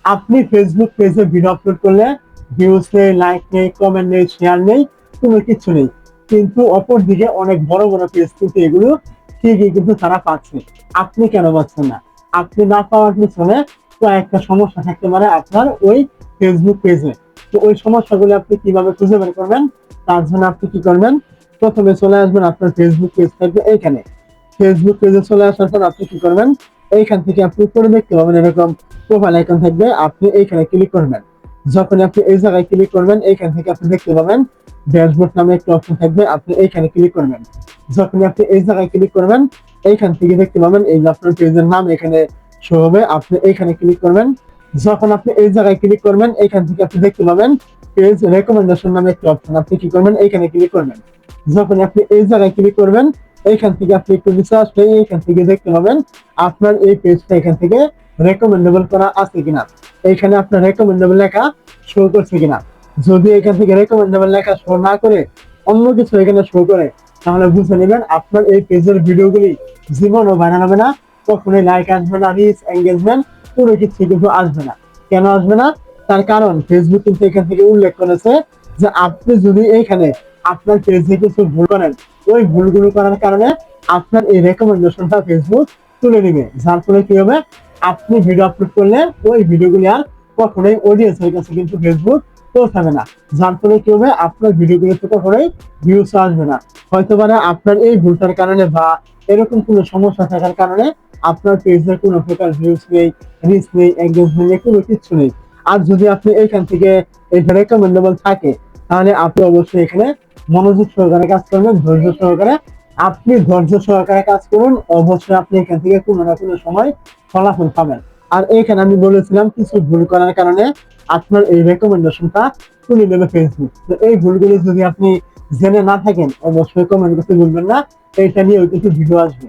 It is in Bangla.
আপনি ফেসবুক পেজে ভিডিও আপলোড করলে ভিউজ নেই, লাইক নেই, কমেন্ট নেই, শেয়ার নেই, কোনো কিছু নেই। কিন্তু অপরদিকে অনেক বড় বড় পেজ কিন্তু এগুলো ঠিকই কিন্তু তারা পাচ্ছে। আপনি কেন পাচ্ছেন না? আপনি না পাওয়ার পিছনে কয়েকটা সমস্যা থাকতে পারে আপনার ওই ফেসবুক পেজে। তো ওই সমস্যাগুলো আপনি কিভাবে খুঁজে বের করবেন? তার জন্য আপনি কি করবেন? প্রথমে চলে আসবেন আপনার ফেসবুক পেজ থাকবে এইখানে। ফেসবুক পেজে চলে আসার পর আপনি কি করবেন? এইখান থেকে আপনি উপরে দেখতে পাবেন এরকম প্রোফাইল আইকন থাকবে, আপনি এইখানে ক্লিক করবেন। যখন আপনি এই জায়গায় ক্লিক করবেন, এইখান থেকে আপনি দেখতে পাবেন ড্যাশবোর্ড নামে একটা অপশন থাকবে, আপনি এইখানে ক্লিক করবেন। যখন আপনি এই জায়গায় ক্লিক করবেন, এইখান থেকে দেখতে পাবেন এই যে আপনার পেজের নাম এখানে শো হবে, আপনি এইখানে ক্লিক করবেন। যখন আপনি এই জায়গায় ক্লিক করবেন, এইখান থেকে আপনি দেখতে পাবেন পেজ রেকমেন্ডেশন নামে একটা অপশন, আপনি কি করবেন? এইখানে ক্লিক করবেন। যখন আপনি এই জায়গায় ক্লিক করবেন, এইখান থেকে আপনি একটু নিচে আসলে এইখান থেকে দেখতে পাবেন আপনার এই পেজটা এখান থেকে রেকমেন্ডেবল করা আছে কিনা, এইখানে আপনার রেকমেন্ডেবল লেখা শো করছে কিনা। যদি এখান থেকে রেকমেন্ডেবল লেখা শো না করে অন্য কিছু এখানে শো করে, তাহলে বুঝে নেবেন আপনার এই পেজের ভিডিওগুলি জীবনও ভাইরাল হবে না, কখনোই লাইক আসবে না, রিচ এঙ্গেজমেন্ট কোনো কিছু কিন্তু আসবে না। কেন আসবে না? তার কারণ ফেসবুক কিন্তু এখান থেকে উল্লেখ করেছে যে আপনি যদি এইখানে আপনার পেজে কিছু ভুল করেন, ওই ভুলগুলো করার কারণে আপনার এই রেকমেন্ডেশনটা ফেসবুক তুলে নিবে, যার ফলে কি হবে? আপনি ভিডিও আপলোড করলে ওই ভিডিওগুলি আর কখনোই অডিয়েন্সের কাছে কিন্তু ফেসবুক পৌঁছাবে না, যার ফলে কি হবে? আপনার ভিডিওগুলোতে কখনোই ভিউজ আসবে না। হয়তো পারে আপনার এই ভুলটার কারণে বা এরকম কোনো সমস্যা থাকার কারণে আপনার পেজে কোনো প্রকার ভিউজ নেই, রিচ নেই, এঙ্গেজমেন্ট নেই, কোনো কিছু নেই। আর যদি আপনি এইখান থেকে এটা রেকমেন্ডেবল থাকে, তাহলে আপনি অবশ্যই এখানে মনোযোগ সহকারে কাজ করবেন, ধৈর্য সহকারে। আপনি ধৈর্য সহকারে কাজ করুন, অবশ্যই আপনি এখান থেকে কোনো না কোনো সময় ফলাফল পাবেন। আর এইখানে আমি বলেছিলাম কিছু ভুল করার কারণে আপনার এই রেকমেন্ডেশনটা তুলে নেবে ফেসবুক। তো এই ভুলগুলি যদি আপনি জেনে না থাকেন, অবশ্যই কমেন্ট করতে ভুলবেন না, এইটা নিয়েও কিছু ভিডিও আসবে।